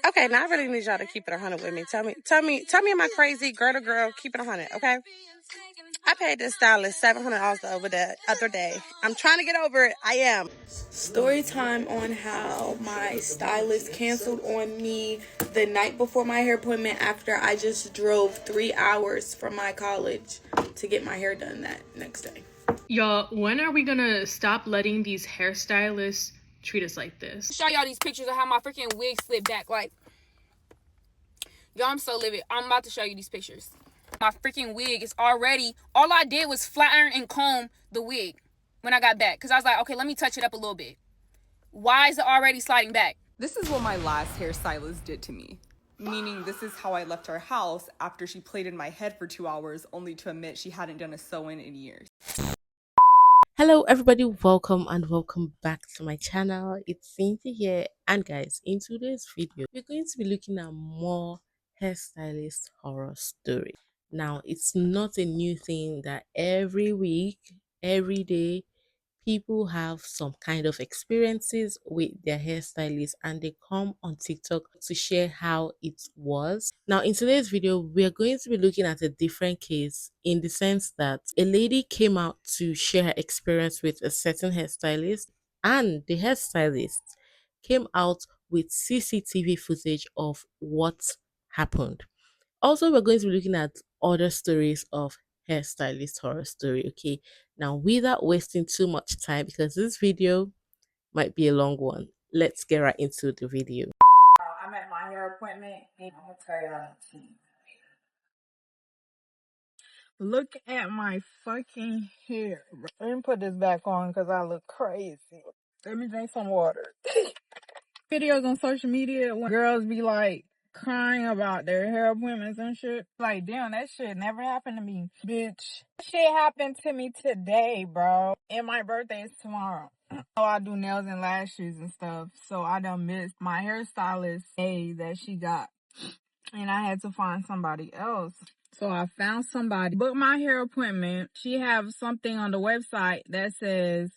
Okay, now I really need y'all to keep it 100 with me. Tell me, am I crazy? Girl to girl, keep it 100, okay? I paid this stylist $700 the other day. I'm trying to get over it. I am. Story time on how my stylist canceled on me the night before my hair appointment after I just drove 3 hours from my college to get my hair done that next day. Y'all, when are we gonna stop letting these hairstylists treat us like this? Show y'all these pictures of how my freaking wig slid back. Like, y'all, I'm so livid. I'm about to show you these pictures. My freaking wig is already, all I did was flatten and comb the wig when I got back. Because I was like, okay, let me touch it up a little bit. Why is it already sliding back? This is what my last hairstylist did to me. Meaning this is how I left her house after she played in my head for 2 hours only to admit she hadn't done a sew-in years. Hello everybody, welcome back to my channel. It's Cynthia here, and guys, in today's video we're going to be looking at more hairstylist horror story. Now, it's not a new thing that every week, every day, people have some kind of experiences with their hairstylist and they come on TikTok to share how it was. Now, in today's video, we are going to be looking at a different case in the sense that a lady came out to share her experience with a certain hairstylist, and the hairstylist came out with CCTV footage of what happened. Also, we're going to be looking at other stories of hairstylist horror story. Okay, now without wasting too much time, because this video might be a long one, let's get right into the video. I'm at my hair appointment, and I'm gonna tell y'all. Look at my fucking hair. Let me put this back on because I look crazy. Let me drink some water. Videos on social media when girls be like crying about their hair appointments and shit. Like, damn, that shit never happened to me, bitch. Shit happened to me today, bro. And my birthday is tomorrow. Oh, I do nails and lashes and stuff. So I done missed my hairstylist day that she got. And I had to find somebody else. So I found somebody. Book my hair appointment. She have something on the website that says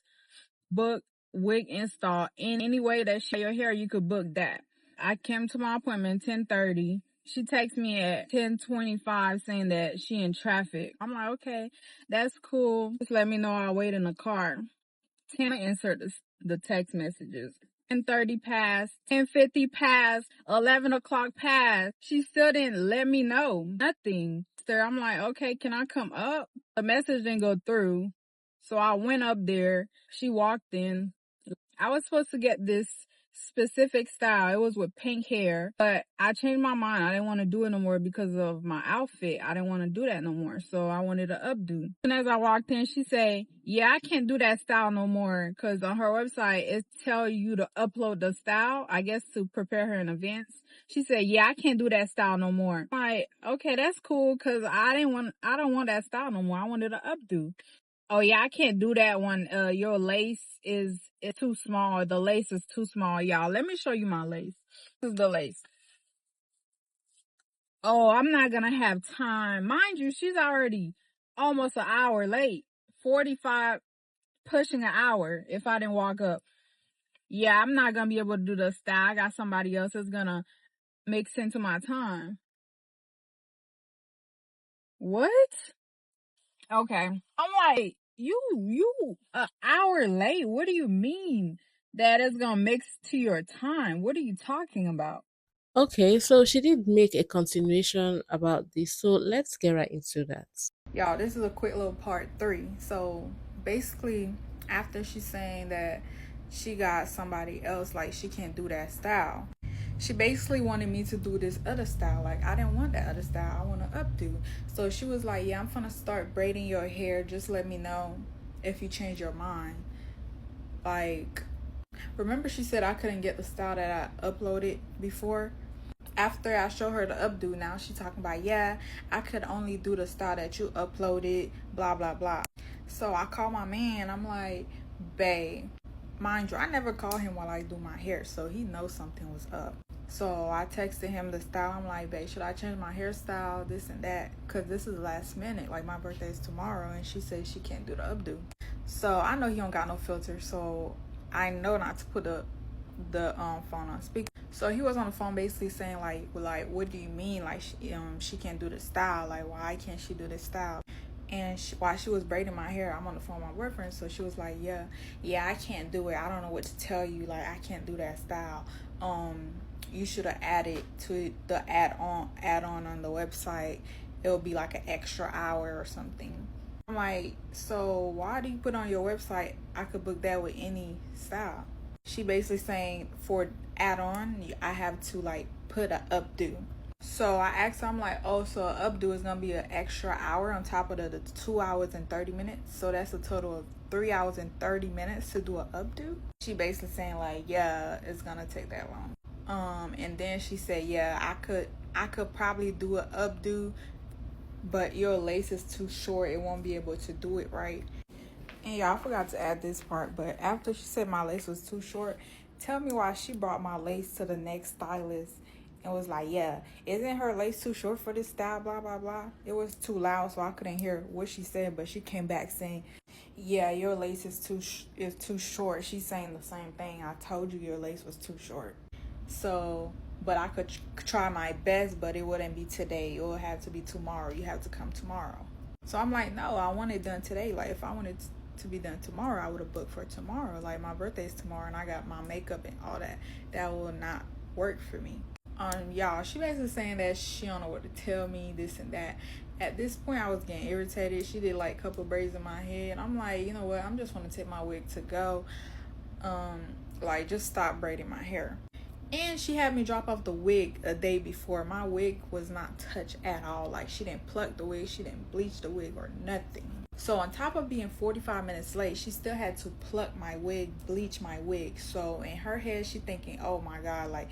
book wig install. In any way that she your hair, you could book that. I came to my appointment 10:30. She texts me at 10:25 saying that she in traffic. I'm like, okay, that's cool. Just let me know I'll wait in the car. 10 insert the text messages. 10:30 passed, 10:50 passed, 11 o'clock passed. She still didn't let me know. Nothing. So I'm like, okay, can I come up? The message didn't go through. So I went up there. She walked in. I was supposed to get this specific style. It was with pink hair, but I changed my mind. I didn't want to do it no more because of my outfit. I didn't want to do that no more. So I wanted to updo. And as I walked in, she said, yeah, I can't do that style no more. Cause on her website, it tell you to upload the style, I guess to prepare her in advance. She said, yeah, I can't do that style no more. I'm like, okay, that's cool. Cause I don't want that style no more. I wanted to updo. Oh yeah, I can't do that one. Your lace is too small. The lace is too small, y'all. Let me show you my lace. This is the lace. Oh, I'm not gonna have time. Mind you, she's already almost an hour late. 45, pushing an hour if I didn't walk up. Yeah, I'm not gonna be able to do the style. I got somebody else that's gonna mix into my time. What? Okay. I'm like, you an hour late. What do you mean that it's gonna mix to your time? What are you talking about? Okay, so she did make a continuation about this, so let's get right into that. Y'all, this is a quick little part 3. So basically, after she's saying that she got somebody else, like she can't do that style, she basically wanted me to do this other style. Like, I didn't want that other style. I want to updo. So she was like, yeah, I'm gonna start braiding your hair. Just let me know if you change your mind. Like, remember she said I couldn't get the style that I uploaded before? After I show her the updo, now she talking about, yeah, I could only do the style that you uploaded, blah blah blah. So I call my man. I'm like, babe, mind you, I never call him while I do my hair, so he knows something was up. So I texted him the style. I'm like, babe, should I change my hairstyle, this and that? Because this is last minute. Like, my birthday is tomorrow, and she said she can't do the updo. So I know he don't got no filter, so I know not to put a the phone on speaker. So he was on the phone basically saying like what do you mean, like she can't do the style, like why can't she do this style? And while she was braiding my hair, I'm on the phone with my boyfriend, so she was like, yeah, I can't do it, I don't know what to tell you, like I can't do that style. You should have added to the add-on on the website. It'll be like an extra hour or something. I'm like, so why do you put on your website I could book that with any style? She basically saying for add-on I have to like put a updo. So I asked her, I'm like, oh, so an updo is gonna be an extra hour on top of the 2 hours and 30 minutes, so that's a total of 3 hours and 30 minutes to do an updo. She basically saying like, yeah, it's gonna take that long. And then she said, yeah, I could probably do an updo, but your lace is too short, it won't be able to do it right. And y'all, I forgot to add this part, but after she said my lace was too short, tell me why she brought my lace to the next stylist and was like, yeah, isn't her lace too short for this style, blah blah blah. It was too loud, so I couldn't hear what she said, but she came back saying, yeah, your lace is too short. She's saying the same thing. I told you your lace was too short. So, but I could try my best, but it wouldn't be today. It will have to be tomorrow. You have to come tomorrow. So I'm like, no, I want it done today. Like, if I wanted to be done tomorrow, I would have booked for tomorrow. Like, my birthday's tomorrow and I got my makeup and all that. That will not work for me. Y'all, she basically saying that she don't know what to tell me, this and that. At this point, I was getting irritated. She did like a couple braids in my head. I'm like, you know what? I'm just want to take my wig to go. Like, just stop braiding my hair. And she had me drop off the wig a day before. My wig was not touched at all. Like, she didn't pluck the wig, she didn't bleach the wig or nothing. So on top of being 45 minutes late, she still had to pluck my wig, bleach my wig. So in her head, she thinking, oh my god, like,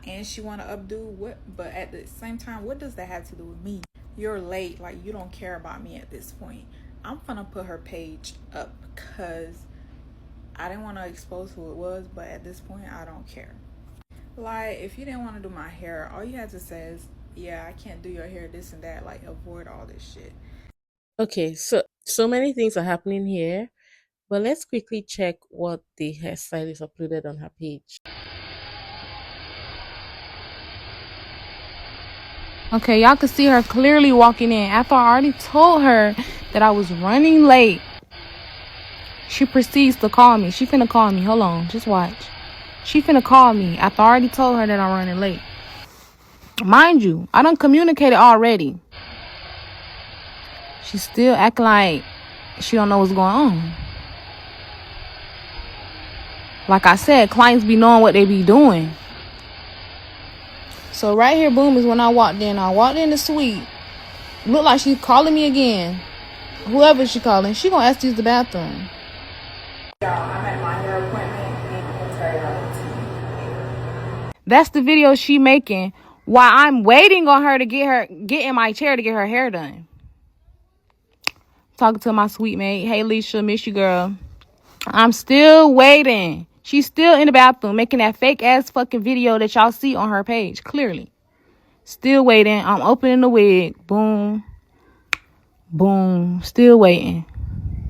and she want to updo what? But at the same time, what does that have to do with me? You're late, like, you don't care about me at this point. I'm gonna put her page up because I didn't want to expose who it was, but at this point, I don't care. Like, if you didn't want to do my hair, all you had to say is, yeah, I can't do your hair, this and that. Like, avoid all this shit. Okay, so many things are happening here, but let's quickly check what the hairstylist uploaded on her page. Okay, y'all could see her clearly walking in after I already told her that I was running late. She proceeds to call me. She finna call me. Hold on, just watch. She finna call me after I already told her that I'm running late. Mind you, I done communicated already. She's still acting like she don't know what's going on. Like I said, clients be knowing what they be doing. So right here, boom, is when I walked in. I walked in the suite. Looked like she's calling me again. Whoever she calling, she gonna ask to use the bathroom. I'm at my hair appointment and I'm gonna tell y'all. That's the video she making while I'm waiting on her to get in my chair to get her hair done. Talking to my sweet mate. Hey, Leisha, miss you, girl. I'm still waiting. She's still in the bathroom making that fake ass fucking video that y'all see on her page. Clearly. Still waiting. I'm opening the wig. Boom. Boom. Still waiting.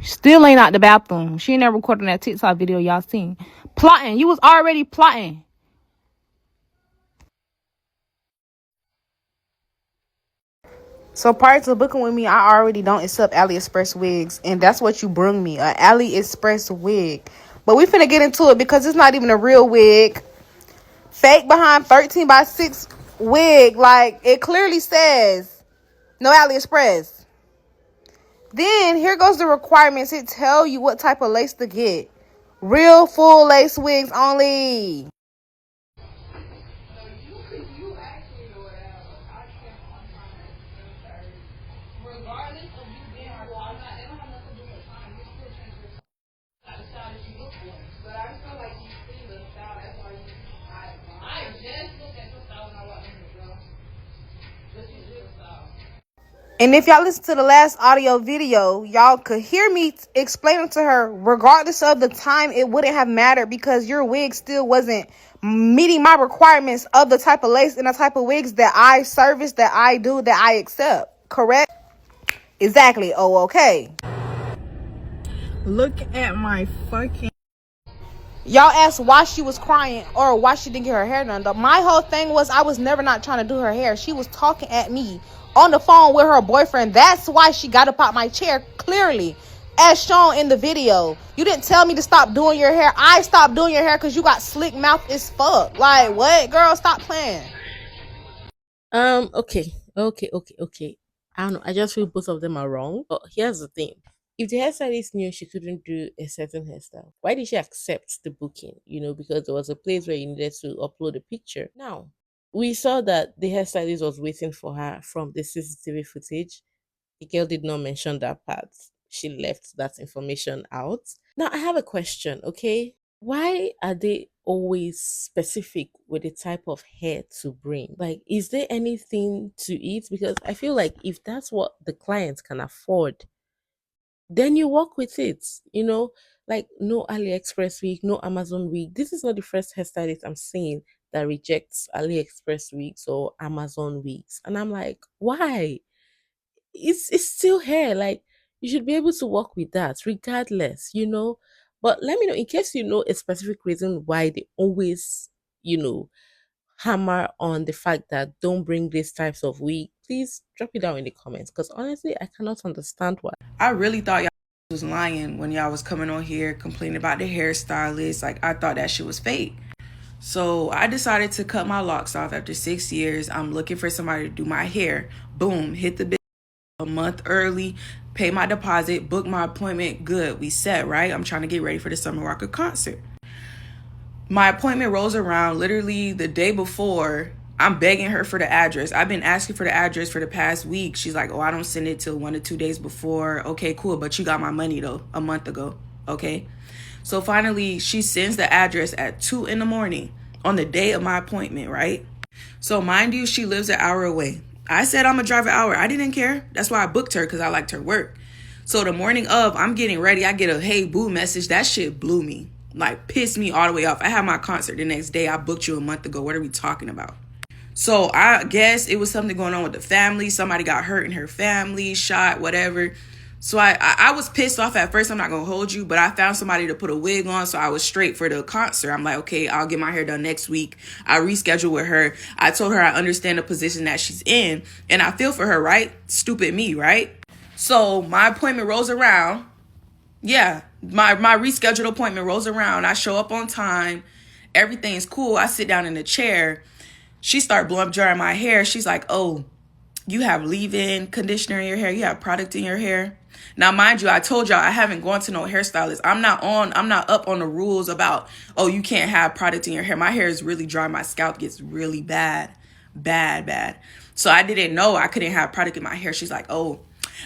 Still ain't out the bathroom. She ain't never recording that TikTok video y'all seen. Plotting. You was already plotting. So prior to booking with me, I already don't accept AliExpress wigs, and that's what you bring me, a AliExpress wig. But we finna get into it because it's not even a real wig. Fake behind 13x6 wig, like it clearly says no AliExpress. Then here goes the requirements. It tell you what type of lace to get. Real full lace wigs only. And if y'all listen to the last audio video, y'all could hear me explaining to her, regardless of the time, it wouldn't have mattered because your wig still wasn't meeting my requirements of the type of lace and the type of wigs that I service, that I do, that I accept. Correct? Exactly. Oh, okay. Look at my fucking... Y'all asked why she was crying or why she didn't get her hair done. My whole thing was I was never not trying to do her hair. She was talking at me on the phone with her boyfriend. That's why she got up out my chair, clearly, as shown in the video. You didn't tell me to stop doing your hair. I stopped doing your hair because you got slick mouth as fuck. Like, what? Girl, stop playing. Okay. I don't know. I just feel both of them are wrong. But here's the thing. If the hairstylist knew she couldn't do a certain hairstyle, why did she accept the booking? Because there was a place where you needed to upload a picture. Now, we saw that the hairstylist was waiting for her from the CCTV footage. The girl did not mention that part. She left that information out. Now, I have a question, okay? Why are they always specific with the type of hair to bring? Like, is there anything to it? Because I feel like if that's what the client can afford, then you work with it, like no AliExpress wig, no Amazon wig. This is not the first hairstylist I'm seeing that rejects AliExpress wigs or Amazon wigs. And I'm like, why? It's still hair. Like, you should be able to work with that regardless. But let me know in case you know a specific reason why they always, you know, hammer on the fact that don't bring these types of wig. Please drop it down in the comments because honestly, I cannot understand why. I really thought y'all was lying when y'all was coming on here complaining about the hairstylist. Like, I thought that shit was fake. So I decided to cut my locks off after 6 years. I'm looking for somebody to do my hair. Boom, hit the a month early, pay my deposit, book my appointment. Good, we set, right? I'm trying to get ready for the Summer Walker concert. My appointment rolls around literally the day before. I'm begging her for the address. I've been asking for the address for the past week. She's like, oh, I don't send it till 1 to 2 days before. Okay, cool. But you got my money though, a month ago. Okay. So finally she sends the address at 2 in the morning on the day of my appointment, right? So mind you, she lives an hour away. I said I'm gonna drive an hour. I didn't care. That's why I booked her, because I liked her work. So the morning of, I'm getting ready. I get a hey boo message. That shit blew me. Like, pissed me all the way off. I had my concert the next day. I booked you a month ago. What are we talking about? So I guess it was something going on with the family. Somebody got hurt in her family, shot, whatever. So I was pissed off at first. I'm not going to hold you, but I found somebody to put a wig on. So I was straight for the concert. I'm like, okay, I'll get my hair done next week. I rescheduled with her. I told her I understand the position that she's in and I feel for her, right? Stupid me, right? So my appointment rolls around. Yeah, my rescheduled appointment rolls around. I show up on time. Everything's cool. I sit down in the chair. She started blowing up drying my hair. She's like, oh, you have leave-in conditioner in your hair. You have product in your hair. Now, mind you, I told y'all I haven't gone to no hairstylist. I'm not up on the rules about, oh, you can't have product in your hair. My hair is really dry. My scalp gets really bad. So I didn't know I couldn't have product in my hair. She's like, oh,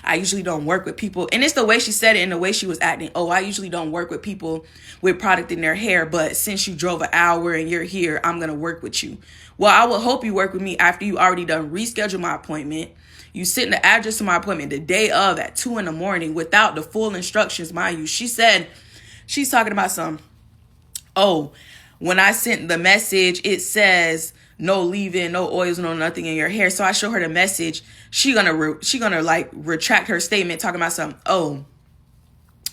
I usually don't work with people. And it's the way she said it and the way she was acting. Oh, I usually don't work with people with product in their hair. But since you drove an hour and you're here, I'm going to work with you. Well, I will hope you work with me after you already done reschedule my appointment. You sent the address to my appointment the day of at 2 in the morning without the full instructions, mind you. She said, she's talking about some, oh, when I sent the message, it says no leave-in, no oils, no nothing in your hair. So I show her the message. She gonna like retract her statement talking about something. Oh,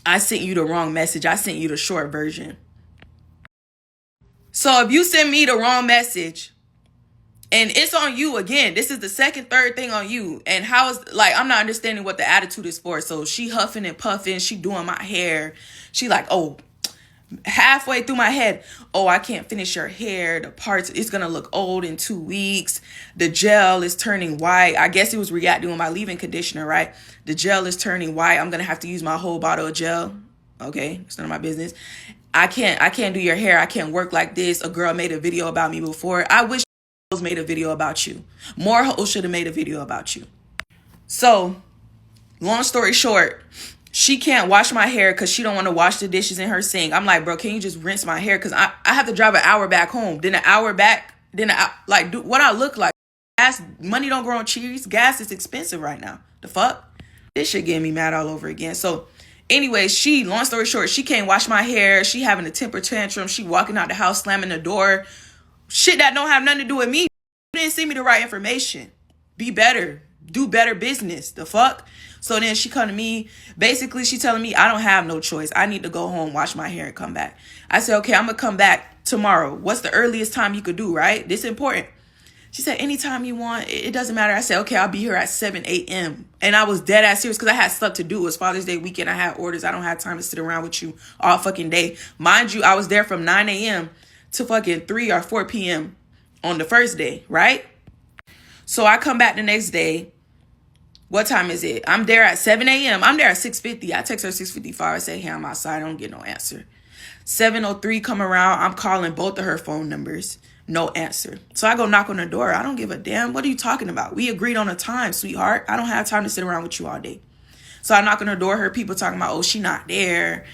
I sent you the wrong message. I sent you the short version. So if you send me the wrong message, and it's on you again, this is the third thing on you. And how is, like, I'm not understanding what the attitude is for. So she huffing and puffing. She doing my hair. She like, oh, halfway through my head, oh, I can't finish your hair. The parts, it's going to look old in 2 weeks. The gel is turning white. I guess it was reacting with my leave-in conditioner, right? The gel is turning white. I'm going to have to use my whole bottle of gel. Okay, it's none of my business. I can't do your hair. I can't work like this. A girl made a video about me before. I wish hoes made a video about you. More hoes should have made a video about you. So, long story short, she can't wash my hair because she don't want to wash the dishes in her sink. I'm like, bro, can you just rinse my hair? Because I have to drive an hour back home. Then an hour back. Then do what I look like. Gas, money don't grow on trees. Gas is expensive right now. The fuck? This shit getting me mad all over again. So anyway, long story short, she can't wash my hair. She having a temper tantrum. She walking out the house, slamming the door. Shit that don't have nothing to do with me. You didn't send me the right information. Be better. do better business. The fuck? So then she come to me. Basically, she telling me I don't have no choice. I need to go home, wash my hair, and come back. I said, okay, I'm going to come back tomorrow. What's the earliest time you could do, right? This is important. She said, anytime you want. It doesn't matter. I said, okay, I'll be here at 7 a.m. And I was dead ass serious because I had stuff to do. It was Father's Day weekend. I had orders. I don't have time to sit around with you all fucking day. Mind you, I was there from 9 a.m. to fucking 3 or 4 p.m. on the first day, right? So I come back the next day. What time is it? I'm there at 7 a.m. I'm there at 6:50. I text her 6:55. I say, hey, I'm outside. I don't get no answer. 7:03 come around. I'm calling both of her phone numbers. No answer. So I go knock on the door. I don't give a damn. What are you talking about? We agreed on a time, sweetheart. I don't have time to sit around with you all day. So I knock on the door. Heard people talking about, oh, she not there.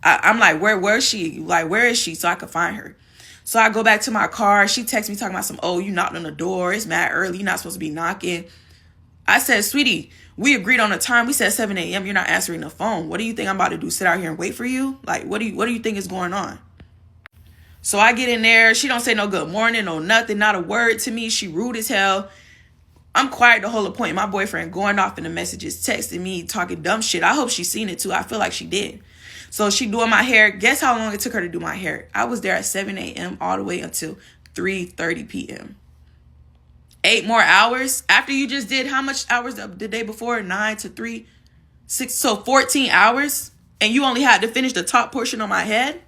I'm like, where's she? Like, where is she? So I could find her. So I go back to my car. She texts me talking about some, oh, you knocked on the door. It's mad early. You're not supposed to be knocking. I said, sweetie, we agreed on a time. We said 7 a.m. You're not answering the phone. What do you think I'm about to do? Sit out here and wait for you? Like, what do you think is going on? So I get in there. She don't say no good morning, no nothing, not a word to me. She rude as hell. I'm quiet the whole appointment. My boyfriend going off in the messages, texting me, talking dumb shit. I hope she seen it too. I feel like she did. So she doing my hair. Guess how long it took her to do my hair? I was there at 7 a.m. all the way until 3:30 p.m. 8 more hours after you just did how much hours the day before? 9 to 3, 6, so 14 hours. And you only had to finish the top portion of my head.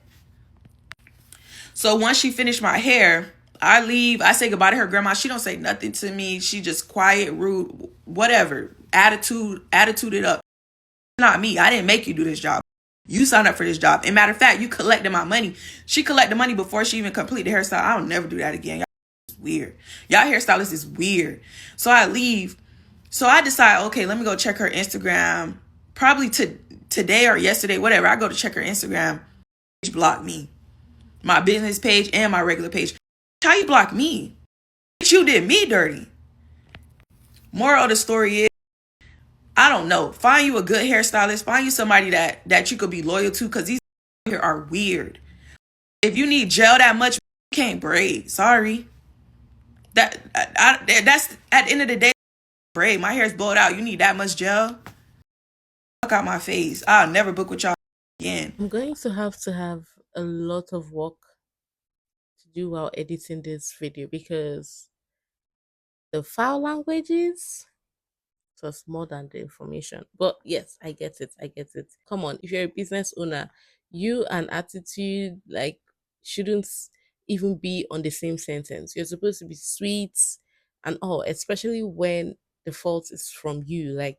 So once she finished my hair, I leave. I say goodbye to her grandma. She don't say nothing to me. She just quiet, rude, whatever. Attitude it up. Not me. I didn't make you do this job. You signed up for this job. And matter of fact, you collected my money. She collected money before she even completed the hairstyle. I'll never do that again. Y'all is weird. Y'all hairstylist is weird. So I leave. So I decide, okay, let me go check her Instagram. Probably today or yesterday, whatever. I go to check her Instagram. She blocked me. My business page and my regular page. How you block me? You did me dirty. Moral of the story is, I don't know. Find you a good hairstylist. Find you somebody that you could be loyal to, because these here are weird. If you need gel that much, you can't braid. Sorry. That's at the end of the day, braid. My hair's blowed out. You need that much gel? Fuck out my face. I'll never book with y'all again. I'm going to have a lot of work to do while editing this video because the file languages was more than the information. But yes, I get it. Come on, if you're a business owner, you and attitude like shouldn't even be on the same sentence. You're supposed to be sweet and all, especially when the fault is from you. Like,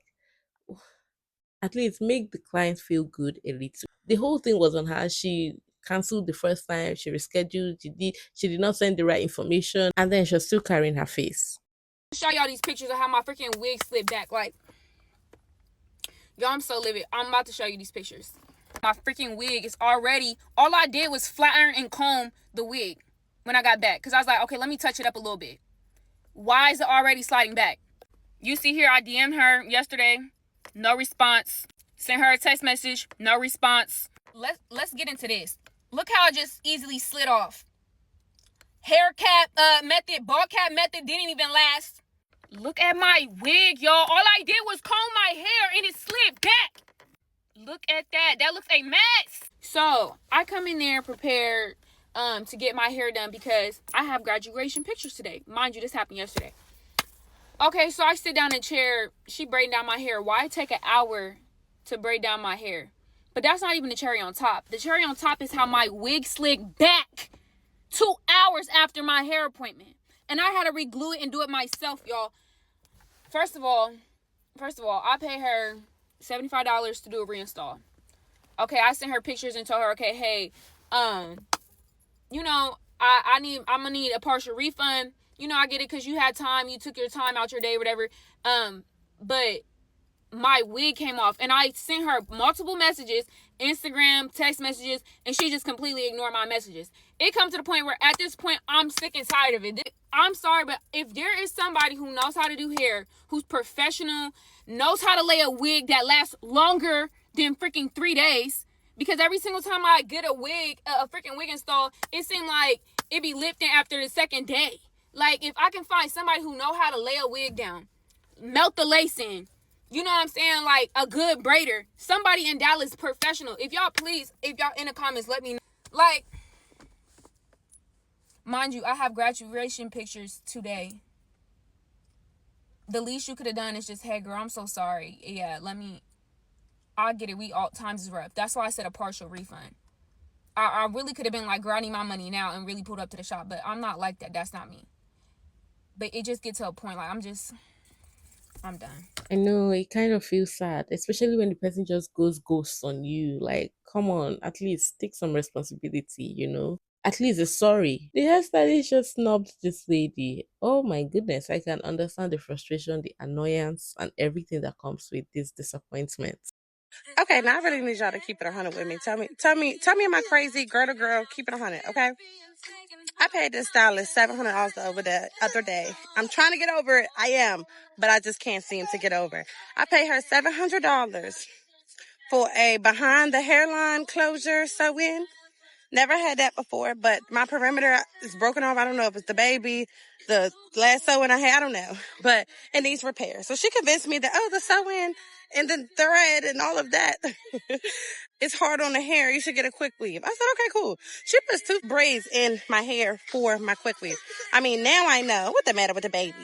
at least make the client feel good a little. The whole thing was on her. She canceled the first time, she rescheduled, she did not send the right information, and then she was still carrying her face. Show y'all these pictures of how my freaking wig slipped back. Like, y'all, I'm so livid. I'm about to show you these pictures. My freaking wig is already, all I did was flat iron and comb the wig when I got back, because I was like, okay, let me touch it up a little bit. Why is it already sliding back? You see here, I DM'd her yesterday, no response. Sent her a text message, no response. Let's get into this. Look how it just easily slid off. Hair cap method, ball cap method didn't even last. Look at my wig, y'all. All I did was comb my hair and it slid back. Look at that. That looks a mess. So I come in there prepared to get my hair done because I have graduation pictures today. Mind you, this happened yesterday. Okay, so I sit down in a chair. She braiding down my hair. Why take an hour to braid down my hair? But that's not even the cherry on top. The cherry on top is how my wig slid back 2 hours after my hair appointment. And I had to re-glue it and do it myself, y'all. First of all, I pay her $75 to do a reinstall. Okay, I sent her pictures and told her, okay, hey, you know, I'm gonna need a partial refund. You know, I get it because you had time, you took your time out your day, whatever. But my wig came off, and I sent her multiple messages, Instagram, text messages, and she just completely ignored my messages. It comes to the point where at this point, I'm sick and tired of it. I'm sorry, but if there is somebody who knows how to do hair, who's professional, knows how to lay a wig that lasts longer than freaking 3 days, because every single time I get a freaking wig installed, it seemed like it be lifting after the second day. Like, if I can find somebody who know how to lay a wig down, melt the lace in. You know what I'm saying? Like a good braider. Somebody in Dallas professional. If y'all in the comments, let me know. Like, mind you, I have graduation pictures today. The least you could have done is just, hey girl, I'm so sorry. Yeah, I'll get it. Times is rough. That's why I said a partial refund. I really could have been like, girl, I need my money now and really pulled up to the shop. But I'm not like that. That's not me. But it just gets to a point like I'm done. I know it kind of feels sad, especially when the person just goes ghost on you. Like, come on, at least take some responsibility, you know? At least a sorry. The hairstylist just snubbed this lady. Oh my goodness, I can understand the frustration, the annoyance, and everything that comes with this disappointment. Okay, now I really need y'all to keep it 100 with me. Tell me, am I crazy? Girl to girl, keep it 100, okay? I paid this stylist $700 over the other day. I'm trying to get over it. I am, but I just can't seem to get over it. I paid her $700 for a behind the hairline closure sew-in. Never had that before, but my perimeter is broken off. I don't know if it's the baby, the last sew-in I had, I don't know, but it needs repair. So she convinced me that, the sew-in and the thread and all of that, it's hard on the hair. You should get a quick weave. I said, okay, cool. She puts 2 braids in my hair for my quick weave. I mean, now I know what the matter with the baby.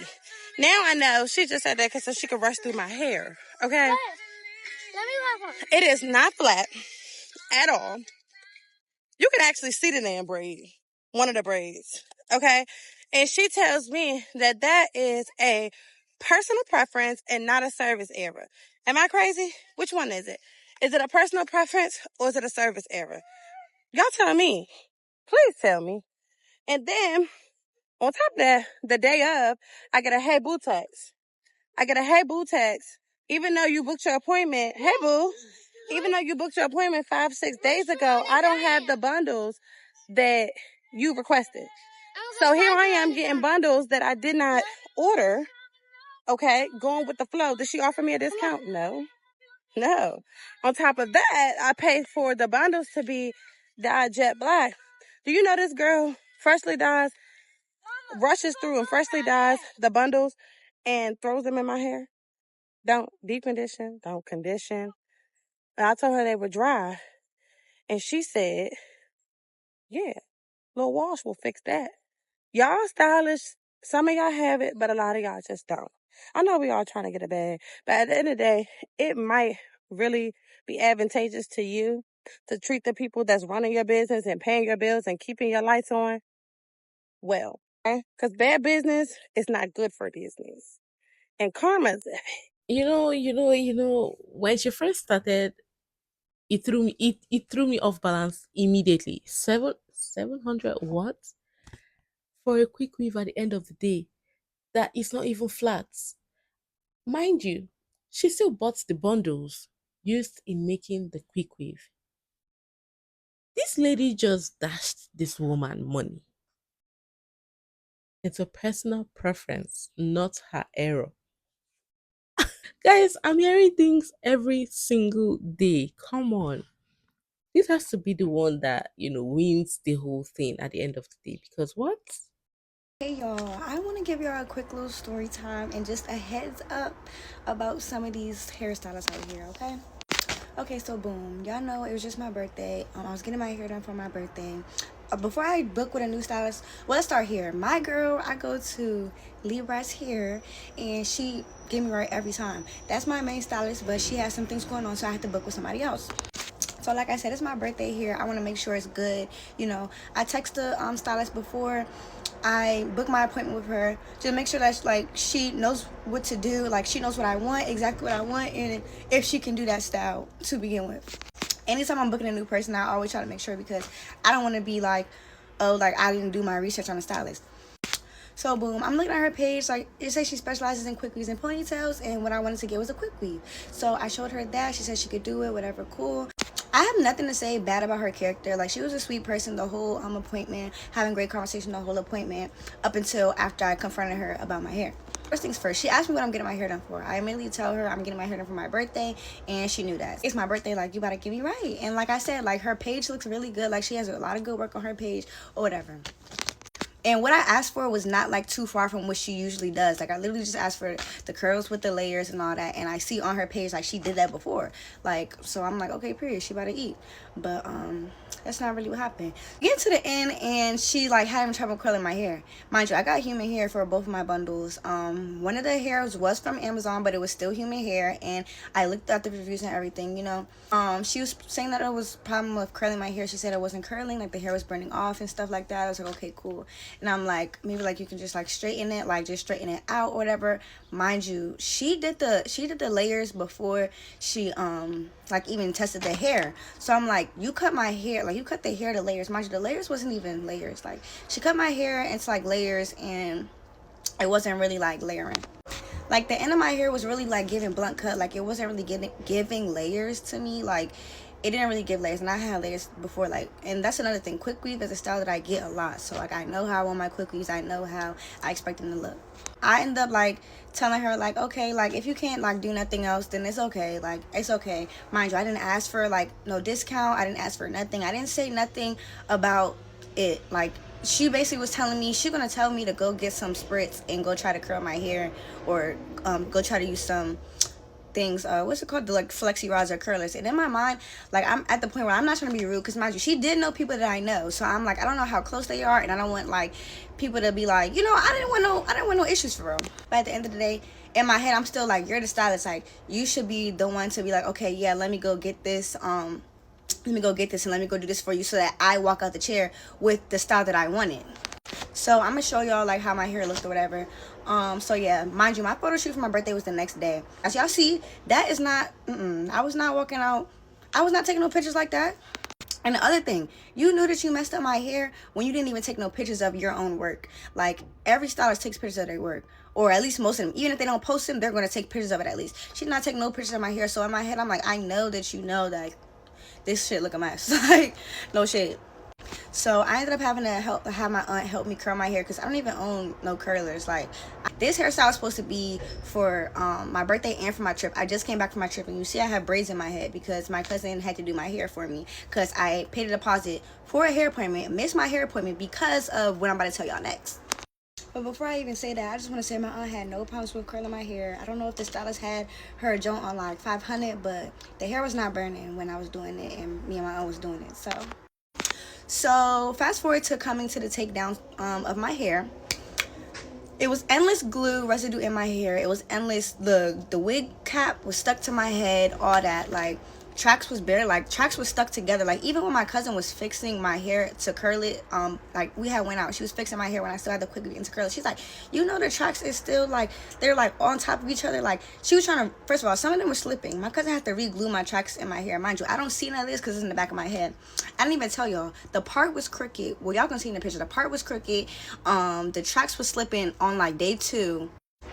Now I know she just said that so she could rush through my hair, okay? It is not flat at all. You can actually see the damn braid, one of the braids, okay? And she tells me that that is a personal preference and not a service error. Am I crazy? Which one is it? Is it a personal preference or is it a service error? Y'all tell me. Please tell me. And then, on top of that, the day of, I get a hey boo text. Even though you booked your appointment, hey boo, even though you booked your appointment 5-6 days ago, I don't have the bundles that you requested. So here I am getting bundles that I did not order. Okay, going with the flow. Did she offer me a discount? No. On top of that, I paid for the bundles to be dyed jet black. Do you know this girl rushes through and freshly dyes the bundles and throws them in my hair? Don't deep condition, don't condition. And I told her they were dry. And she said, yeah, little wash will fix that. Y'all stylish, some of y'all have it, but a lot of y'all just don't. I know we all trying to get a bag, but at the end of the day, it might really be advantageous to you to treat the people that's running your business and paying your bills and keeping your lights on well. Okay? Because bad business is not good for business. And karma's When she first started, it threw me off balance immediately. 700 what? For a quick weave at the end of the day. That is not even flat. Mind you, she still bought the bundles used in making the quick wave. This lady just dashed this woman money. It's a personal preference, not her error. Guys, I'm hearing things every single day. Come on. This has to be the one that, wins the whole thing at the end of the day. Because what? Hey y'all, I want to give y'all a quick little story time and just a heads up about some of these hairstylists out here, okay? Okay, so boom, y'all know it was just my birthday. I was getting my hair done for my birthday. Before I book with a new stylist, well, let's start here. My girl, I go to Libra's Hair, and she get me right every time. That's my main stylist, but she has some things going on, so I have to book with somebody else. So like I said, it's my birthday here. I want to make sure it's good. I text the stylist before I book my appointment with her to make sure that she knows what to do. Like, she knows what I want, exactly what I want, and if she can do that style to begin with. Anytime I'm booking a new person, I always try to make sure, because I don't want to be like, I didn't do my research on a stylist. So boom, I'm looking at her page. Like, it says she specializes in quick weaves and ponytails, and what I wanted to get was a quick weave. So I showed her that. She said she could do it, whatever, cool. I have nothing to say bad about her character. Like, she was a sweet person the whole appointment, having great conversation the whole appointment, up until after I confronted her about my hair. First things first, she asked me what I'm getting my hair done for. I immediately tell her I'm getting my hair done for my birthday, and she knew that. It's my birthday, like, you gotta get me right. And like I said, like, her page looks really good. Like, she has a lot of good work on her page or whatever. And what I asked for was not like too far from what she usually does. Like I literally just asked for the curls with the layers and all that. And I see on her page like she did that before. Like, so I'm like, okay, period, she about to eat. But that's not really what happened. Get to the end and she like having trouble curling my hair. Mind you, I got human hair for both of my bundles. One of the hairs was from Amazon, but it was still human hair, and I looked at the reviews and everything, you know. She was saying that it was a problem with curling my hair. She said it wasn't curling, like the hair was burning off and stuff like that. I was like, okay, cool. And I'm like, maybe like you can just like straighten it, like just straighten it out or whatever. Mind you, she did the layers before she like even tested the hair. So I'm like, you cut my hair, like you cut the hair to layers. Mind you, the layers wasn't even layers. Like she cut my hair into like layers, and it wasn't really like layering. Like the end of my hair was really like giving blunt cut. Like it wasn't really giving layers to me. Like it didn't really give layers, and I had layers before. Like, and that's another thing, quick weave is a style that I get a lot. So like I know how I want my quick weaves, I know how I expect them to look. I end up like telling her like, okay, like if you can't like do nothing else, then it's okay. Like it's okay. Mind you, I didn't ask for like no discount. I didn't ask for nothing. I didn't say nothing about it. Like she basically was telling me she's gonna tell me to go get some spritz and go try to curl my hair, or go try to use some things, what's it called, the like flexi rods or curlers. And in my mind, like I'm at the point where I'm not trying to be rude, because mind you, she did know people that I know. So I'm like, I don't know how close they are, and I don't want like people to be like, you know, I didn't want no issues for real. But at the end of the day, in my head, I'm still like, you're the stylist, like you should be the one to be like, okay, yeah, let me go get this, let me go get this and let me go do this for you, so that I walk out the chair with the style that I wanted. So I'm gonna show y'all like how my hair looked or whatever. So yeah, mind you, my photo shoot for my birthday was the next day. As y'all see, that is not, I was not walking out, I was not taking no pictures like that. And the other thing, you knew that you messed up my hair when you didn't even take no pictures of your own work. Like every stylist takes pictures of their work, or at least most of them. Even if they don't post them, they're gonna take pictures of it at least. She did not take no pictures of my hair. So in my head, I'm like, I know that you know that this shit look a mess. Like no shit. So I ended up having to have my aunt help me curl my hair, because I don't even own no curlers. Like this hairstyle was supposed to be for my birthday and for my trip. I just came back from my trip, and you see I have braids in my head because my cousin had to do my hair for me, because I paid a deposit for a hair appointment, missed my hair appointment because of what I'm about to tell y'all next. But before I even say that, I just want to say my aunt had no problems with curling my hair. I don't know if the stylist had her joint on like 500, but the hair was not burning when I was doing it, and me and my aunt was doing it. So fast forward to coming to the takedown of my hair. It was endless glue residue in my hair. It was endless. The wig cap was stuck to my head, all that. Like tracks was bare, like tracks was stuck together. Like even when my cousin was fixing my hair to curl it, like we had went out, she was fixing my hair when I still had the quick weave to curl it. She's like, you know, the tracks is still like, they're like on top of each other. Like she was trying to, first of all, some of them were slipping. My cousin had to re-glue my tracks in my hair. Mind you, I don't see none of this because it's in the back of my head. I didn't even tell y'all, the part was crooked. Well, y'all can see in the picture, the part was crooked. The tracks was slipping on like day 2.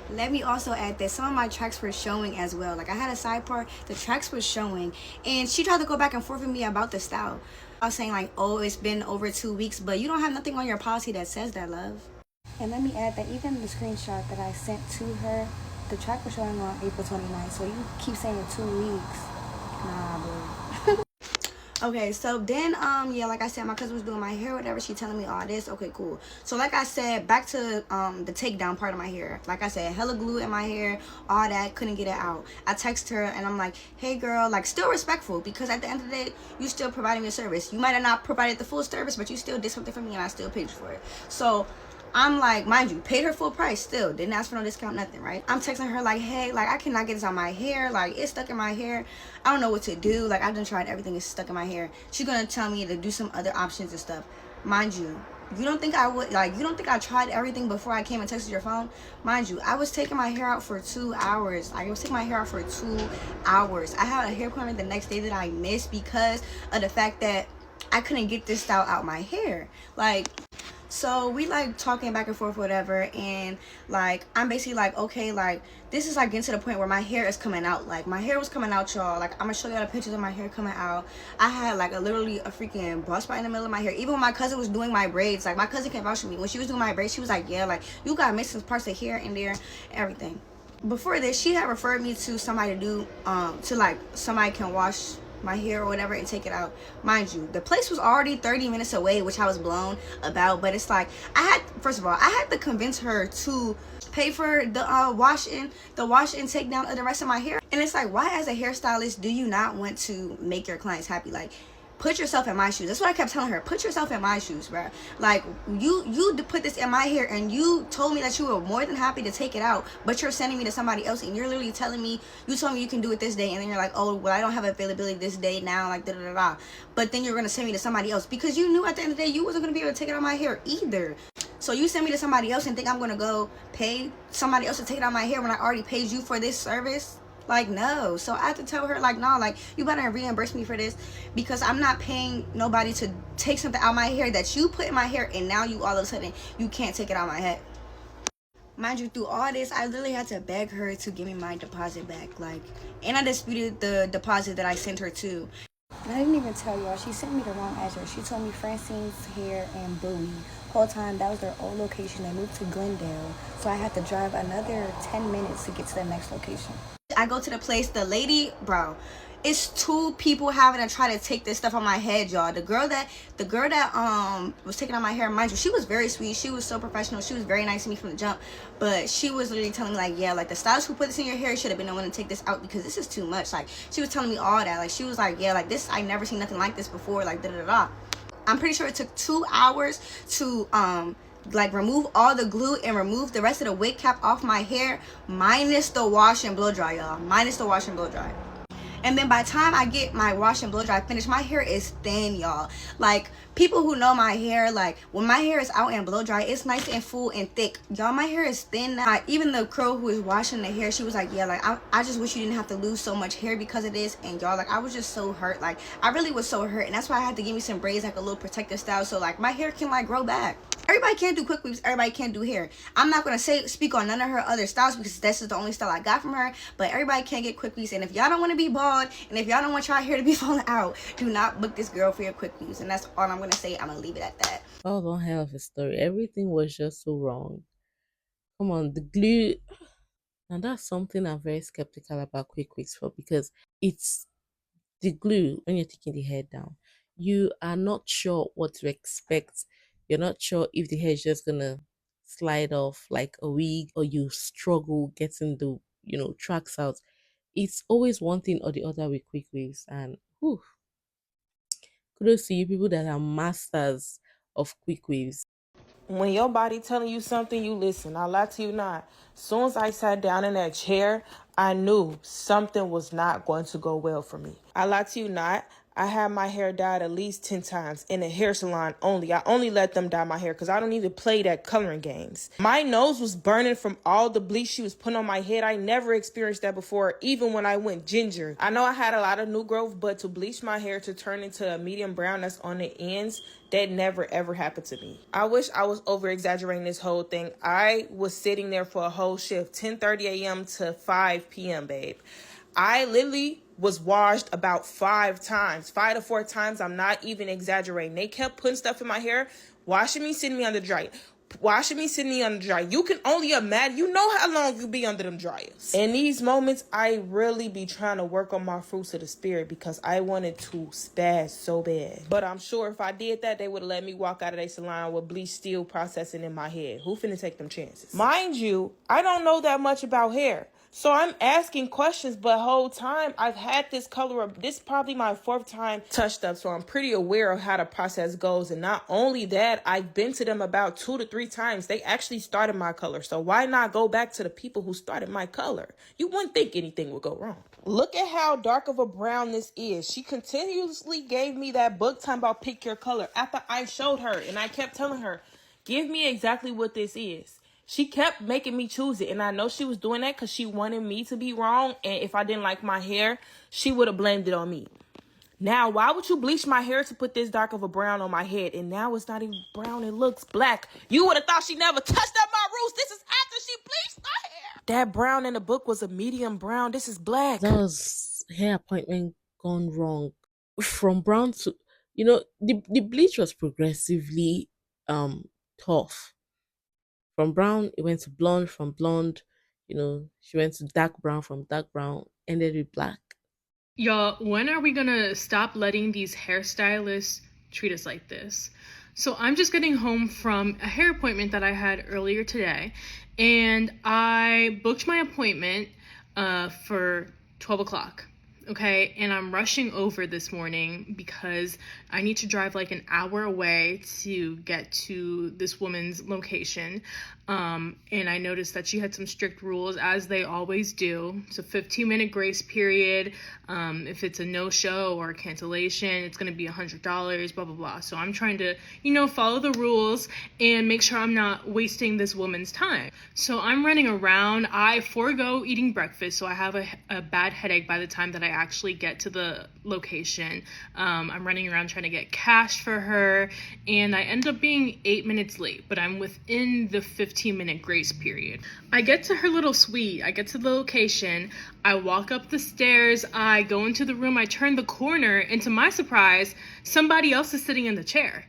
Let me also add that some of my tracks were showing as well. Like I had a side part, the tracks were showing, and she tried to go back and forth with me about the style. I was saying like, oh, it's been over 2 weeks, but you don't have nothing on your policy that says that, love. And let me add that even the screenshot that I sent to her, the track was showing on April 29th. So you keep saying 2 weeks. Nah, boo. Okay, so then yeah, like I said, my cousin was doing my hair, whatever. She telling me all this. Okay, cool. So like I said, back to the takedown part of my hair. Like I said, hella glue in my hair, all that, couldn't get it out. I text her and I'm like, hey girl, like still respectful, because at the end of the day, you still providing me a service. You might have not provided the full service, but you still did something for me, and I still paid you for it. So I'm like, mind you, paid her full price still. Didn't ask for no discount, nothing, right? I'm texting her like, hey, like, I cannot get this out my hair. Like, it's stuck in my hair. I don't know what to do. Like, I've done tried everything. It's stuck in my hair. She's going to tell me to do some other options and stuff. Mind you, you don't think I would, like, you don't think I tried everything before I came and texted your phone? Mind you, I was taking my hair out for 2 hours. Like, I was taking my hair out for 2 hours. I had a hair appointment the next day that I missed because of the fact that I couldn't get this style out my hair. Like, so we like talking back and forth, whatever, and like I'm basically like, okay, like this is like getting to the point where my hair is coming out. Like my hair was coming out, y'all. Like I'm gonna show y'all the pictures of my hair coming out. I had like literally a freaking bald spot in the middle of my hair. Even when my cousin was doing my braids, like my cousin came vouch for me when she was doing my braids. She was like, yeah, like you got missing parts of hair in there, everything. Before this, she had referred me to somebody to do to like somebody can wash my hair or whatever and take it out. Mind you, the place was already 30 minutes away, which I was blown about. But it's like, first of all, I had to convince her to pay for the wash and take down of the rest of my hair. And it's like, why as a hairstylist do you not want to make your clients happy? Like, put yourself in my shoes. That's what I kept telling her. Put yourself in my shoes, bro. Like, you put this in my hair and you told me that you were more than happy to take it out, but you're sending me to somebody else and you're literally telling me, you told me you can do it this day, and then you're like, oh, well, I don't have availability this day now, like, da-da-da-da. But then you're going to send me to somebody else because you knew at the end of the day you wasn't going to be able to take it out of my hair either. So you send me to somebody else and think I'm going to go pay somebody else to take it out of my hair when I already paid you for this service? Like, no. So I had to tell her, like, no, like, you better reimburse me for this because I'm not paying nobody to take something out of my hair that you put in my hair, and now you all of a sudden you can't take it out of my head. Mind you, through all this, I literally had to beg her to give me my deposit back. Like, and I disputed the deposit that I sent her to. And I didn't even tell y'all, she sent me the wrong address. She told me Francine's Hair and Bowie. Whole time that was their old location. They moved to Glendale, so I had to drive another 10 minutes to get to the next location. I go to the place, the lady, bro, it's two people having to try to take this stuff on my head, y'all. The girl that was taking on my hair, mind you, she was very sweet. She was so professional. She was very nice to me from the jump. But she was literally telling me, like, yeah, like, the stylist who put this in your hair should have been the one to take this out because this is too much. Like, she was telling me all that. Like, she was like, yeah, like, this, I never seen nothing like this before, like, da-da-da-da. I'm pretty sure it took 2 hours to like, remove all the glue and remove the rest of the wig cap off my hair, minus the wash and blow dry, y'all. Minus the wash and blow dry. And then by the time I get my wash and blow dry finished, my hair is thin, y'all. Like, people who know my hair, like, when my hair is out and blow dry, it's nice and full and thick. Y'all, my hair is thin now. Even the girl who was washing the hair, she was like, yeah, like, I just wish you didn't have to lose so much hair because of this. And y'all, like, I was just so hurt. Like, I really was so hurt. And that's why I had to give me some braids, like a little protective style, so, like, my hair can, like, grow back. Everybody can't do quick weaves. Everybody can't do hair. I'm not going to speak on none of her other styles because this is the only style I got from her. But everybody can't get quick weaves. And if y'all don't want to be bald, and if y'all don't want your hair to be falling out, do not book this girl for your quick weaves. And that's all I'm going to say. I'm going to leave it at that. Oh, don't have a story. Everything was just so wrong. Come on, the glue. And that's something I'm very skeptical about quick wigs for, because it's the glue. When you're taking the hair down, you are not sure what to expect. You're not sure if the hair is just gonna slide off like a wig, or you struggle getting the tracks out. It's always one thing or the other with quick waves. And whew, kudos to you people that are masters of quick waves. When your body telling you something, you listen. I lie to you not. Soon as I sat down in that chair, I knew something was not going to go well for me. I lie to you not. I had my hair dyed at least 10 times in a hair salon only. I only let them dye my hair because I don't even play that coloring games. My nose was burning from all the bleach she was putting on my head. I never experienced that before, even when I went ginger. I know I had a lot of new growth, but to bleach my hair to turn into a medium brown that's on the ends, that never ever happened to me. I wish I was over exaggerating this whole thing. I was sitting there for a whole shift, 10:30 a.m. to 5 p.m., babe. I literally was washed about 5 times, 5 to 4 times. I'm not even exaggerating. They kept putting stuff in my hair, washing me, sitting me under dry. Washing me, sitting me under dry. You can only imagine. You know how long you be under them dryers. In these moments, I really be trying to work on my fruits of the spirit because I wanted to spaz so bad. But I'm sure if I did that, they would have let me walk out of their salon with bleach still processing in my head. Who finna take them chances? Mind you, I don't know that much about hair. So I'm asking questions, but whole time I've had this color up. This is probably my 4th time touched up, so I'm pretty aware of how the process goes. And not only that, I've been to them about 2 to 3 times. They actually started my color, so why not go back to the people who started my color? You wouldn't think anything would go wrong. Look at how dark of a brown this is. She continuously gave me that book time about pick your color after I showed her, and I kept telling her, give me exactly what this is. She kept making me choose it, and I know she was doing that because she wanted me to be wrong, and if I didn't like my hair, she would have blamed it on me. Now, why would you bleach my hair to put this dark of a brown on my head? And now it's not even brown, it looks black. You would have thought she never touched up my roots. This is after she bleached my hair. That brown in the book was a medium brown. This is black. That was hair appointment gone wrong. From brown to, the bleach was progressively tough. From brown, it went to blonde. From blonde, she went to dark brown. From dark brown, ended with black. Y'all, when are we gonna stop letting these hairstylists treat us like this? So I'm just getting home from a hair appointment that I had earlier today, and I booked my appointment for 12 o'clock. Okay, and I'm rushing over this morning because I need to drive like an hour away to get to this woman's location. And I noticed that she had some strict rules, as they always do. It's a 15-minute grace period. If it's a no-show or a cancellation, it's going to be $100, blah, blah, blah. So I'm trying to, follow the rules and make sure I'm not wasting this woman's time. So I'm running around. I forego eating breakfast, so I have a bad headache by the time that I actually get to the location. I'm running around trying to get cash for her, and I end up being 8 minutes late, but I'm within the 15-minute grace period. I get to her little suite. I get to the location. I walk up the stairs. I go into the room. I turn the corner, and to my surprise, somebody else is sitting in the chair,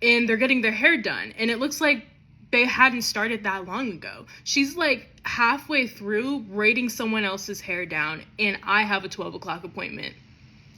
and they're getting their hair done, and it looks like they hadn't started that long ago. She's like halfway through braiding someone else's hair down, and I have a 12 o'clock appointment,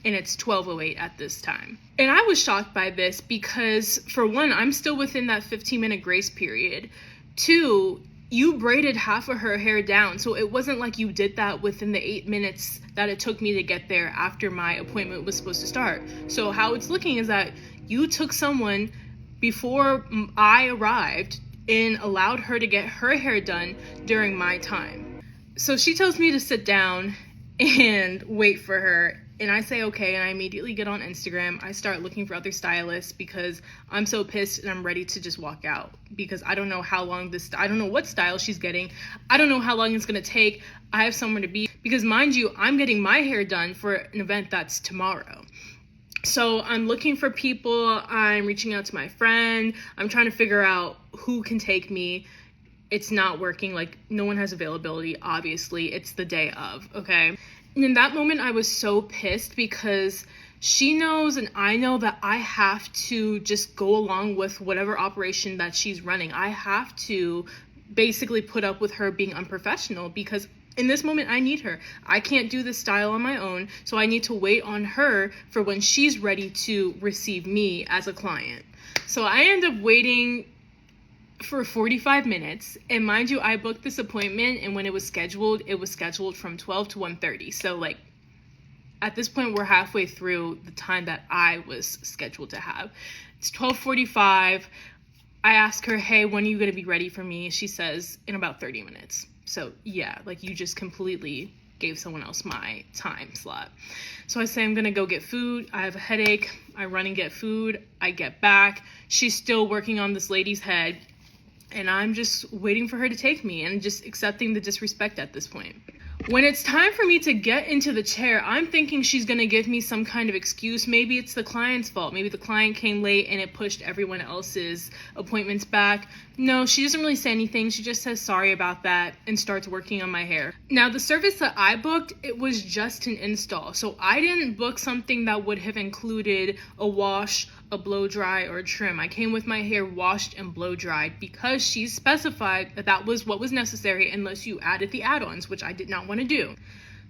and it's 12:08 at this time. And I was shocked by this because, for one, I'm still within that 15-minute grace period. Two, you braided half of her hair down, so it wasn't like you did that within the 8 minutes that it took me to get there after my appointment was supposed to start. So how it's looking is that you took someone before I arrived and allowed her to get her hair done during my time. So she tells me to sit down and wait for her, and I say okay, and I immediately get on Instagram. I start looking for other stylists because I'm so pissed and I'm ready to just walk out, because I don't know how long I don't know what style she's getting. I don't know how long it's gonna take. I have somewhere to be, because mind you, I'm getting my hair done for an event that's tomorrow. So I'm looking for people. I'm reaching out to my friend. I'm trying to figure out who can take me. It's not working. Like, no one has availability, obviously. It's the day of, okay? And in that moment, I was so pissed because she knows and I know that I have to just go along with whatever operation that she's running. I have to basically put up with her being unprofessional, because in this moment, I need her. I can't do this style on my own, so I need to wait on her for when she's ready to receive me as a client. So I end up waiting for 45 minutes, and mind you, I booked this appointment, and when it was scheduled from 12 to 1:30. So like, at this point, we're halfway through the time that I was scheduled to have. It's 12:45. I ask her, hey, when are you gonna be ready for me? She says, in about 30 minutes. So yeah, like, you just completely gave someone else my time slot. So I say I'm gonna go get food. I have a headache. I run and get food. I get back. She's still working on this lady's head, and I'm just waiting for her to take me and just accepting the disrespect at this point. When it's time for me to get into the chair, I'm thinking she's gonna give me some kind of excuse. Maybe it's the client's fault. Maybe the client came late and it pushed everyone else's appointments back. No, she doesn't really say anything. She just says sorry about that and starts working on my hair. Now, the service that I booked, it was just an install. So I didn't book something that would have included a wash, a blow dry, or a trim. I came with my hair washed and blow dried because she specified that that was what was necessary unless you added the add-ons, which I did not want to do.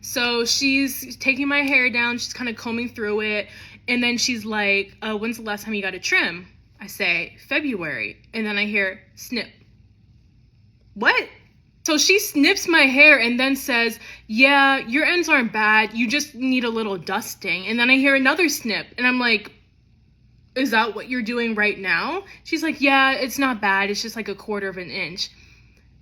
So she's taking my hair down, she's kind of combing through it, and then she's like, when's the last time you got a trim? I say, February, and then I hear, snip. What? So she snips my hair and then says, yeah, your ends aren't bad, you just need a little dusting. And then I hear another snip, and I'm like, is that what you're doing right now? She's like, yeah, it's not bad. It's just like 1/4 of an inch.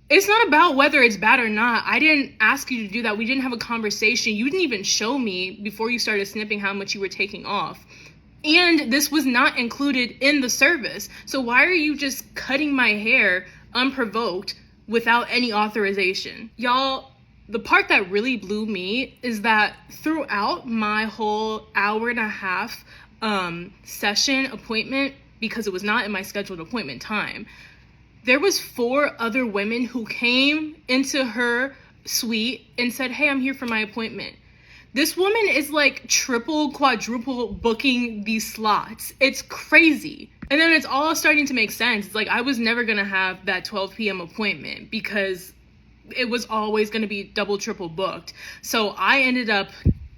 It's not about whether it's bad or not. I didn't ask you to do that. We didn't have a conversation. You didn't even show me before you started snipping how much you were taking off. And this was not included in the service. So why are you just cutting my hair unprovoked without any authorization? Y'all, the part that really blew me is that throughout my whole hour and a half session appointment, because it was not in my scheduled appointment time, there was 4 other women who came into her suite and said, hey, I'm here for my appointment. This woman is like triple, quadruple booking these slots. It's crazy. And then it's all starting to make sense. It's like, I was never gonna have that 12 p.m. appointment because it was always gonna be double, triple booked. So I ended up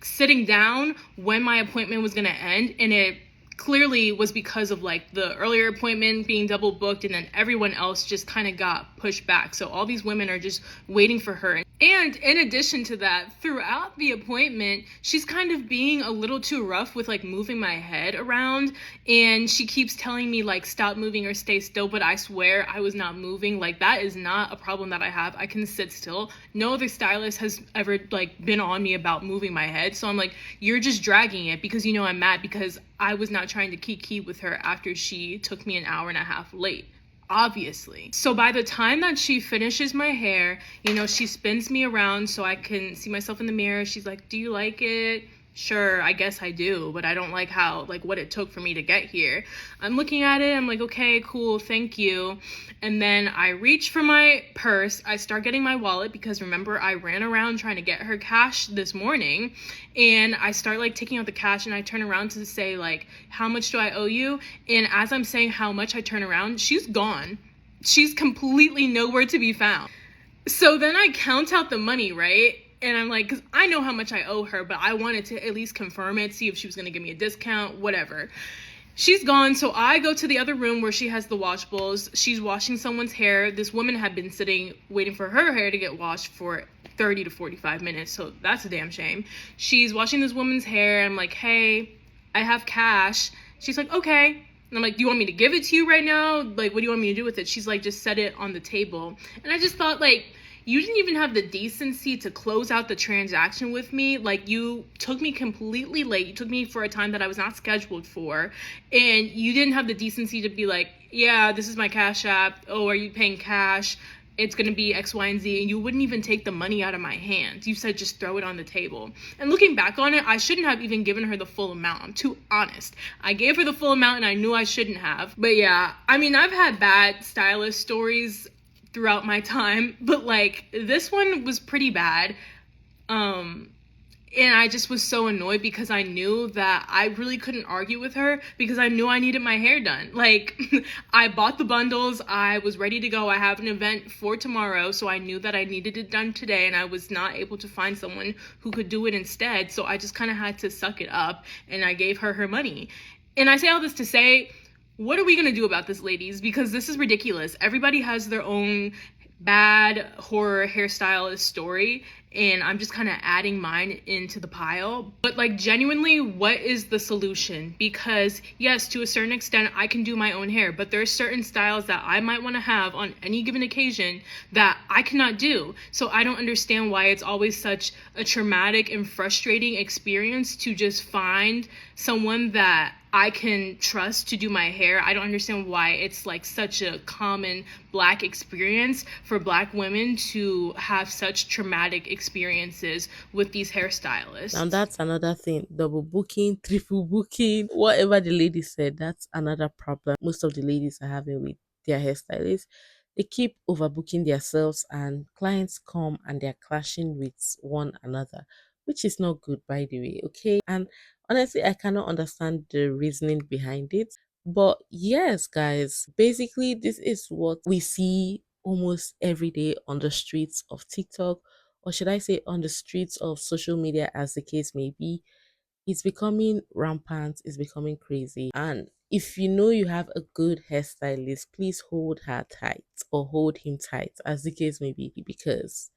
sitting down when my appointment was going to end, and it clearly was because of like the earlier appointment being double booked, and then everyone else just kind of got pushed back. So all these women are just waiting for her. And in addition to that, throughout the appointment, she's kind of being a little too rough with like moving my head around, and she keeps telling me like stop moving or stay still, but I swear I was not moving. Like, that is not a problem that I have. I can sit still. No other stylist has ever like been on me about moving my head. So I'm like, you're just dragging it because you know I'm mad because I was not trying to kiki with her after she took me an hour and a half late, obviously. So by the time that she finishes my hair, you know, she spins me around so I can see myself in the mirror. She's like, do you like it? Sure, I guess I do, but I don't like how, like, what it took for me to get here. I'm looking at it, I'm like, okay, cool, thank you. And then I reach for my purse. I start getting my wallet because remember, I ran around trying to get her cash this morning, and I start like taking out the cash, and I turn around to say like, how much do I owe you? And as I'm saying how much, I turn around, she's gone. She's completely nowhere to be found. So then I count out the money, right? And I'm like, because I know how much I owe her, but I wanted to at least confirm it, see if she was going to give me a discount, whatever. She's gone, so I go to the other room where she has the washables. She's washing someone's hair. This woman had been sitting waiting for her hair to get washed for 30 to 45 minutes, so that's a damn shame. She's washing this woman's hair. I'm like, hey, I have cash. She's like, okay. And I'm like, do you want me to give it to you right now? Like, what do you want me to do with it? She's like, just set it on the table. And I just thought, like, you didn't even have the decency to close out the transaction with me. Like, you took me completely late. You took me for a time that I was not scheduled for. And you didn't have the decency to be like, yeah, this is my Cash App. Oh, are you paying cash? It's going to be X, Y, and Z. And you wouldn't even take the money out of my hand. You said just throw it on the table. And looking back on it, I shouldn't have even given her the full amount. I'm too honest. I gave her the full amount and I knew I shouldn't have. But yeah, I mean, I've had bad stylist stories throughout my time, but like this one was pretty bad. And I just was so annoyed because I knew that I really couldn't argue with her because I knew I needed my hair done. Like, I bought the bundles, I was ready to go. I have an event for tomorrow, so I knew that I needed it done today, and I was not able to find someone who could do it instead. So I just kind of had to suck it up, and I gave her her money. And I say all this to say, what are we gonna do about this, ladies? Because this is ridiculous. Everybody has their own bad horror hairstylist story, and I'm just kind of adding mine into the pile. But like, genuinely, what is the solution? Because yes, to a certain extent I can do my own hair, but there are certain styles that I might want to have on any given occasion that I cannot do. So I don't understand why it's always such a traumatic and frustrating experience to just find someone that I can trust to do my hair. I don't understand why it's like such a common Black experience for Black women to have such traumatic experiences with these hairstylists. Now that's another thing. Double booking, triple booking, whatever the lady said, that's another problem most of the ladies are having with their hairstylists. They keep overbooking themselves and clients come and they're clashing with one another, which is not good, by the way, okay? And honestly, I cannot understand the reasoning behind it. But yes, guys, basically, this is what we see almost every day on the streets of TikTok, or should I say on the streets of social media, as the case may be. It's becoming rampant, it's becoming crazy. And if you know you have a good hairstylist, please hold her tight or hold him tight, as the case may be, because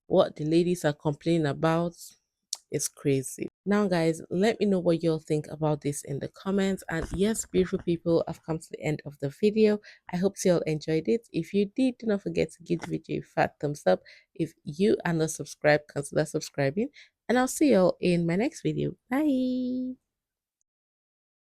what the ladies are complaining about is crazy. Now, guys, let me know what y'all think about this in the comments. And yes, beautiful people, I've come to the end of the video. I hope you all enjoyed it. If you did, do not forget to give the video a fat thumbs up. If you are not subscribed, consider subscribing. And I'll see y'all in my next video. Bye.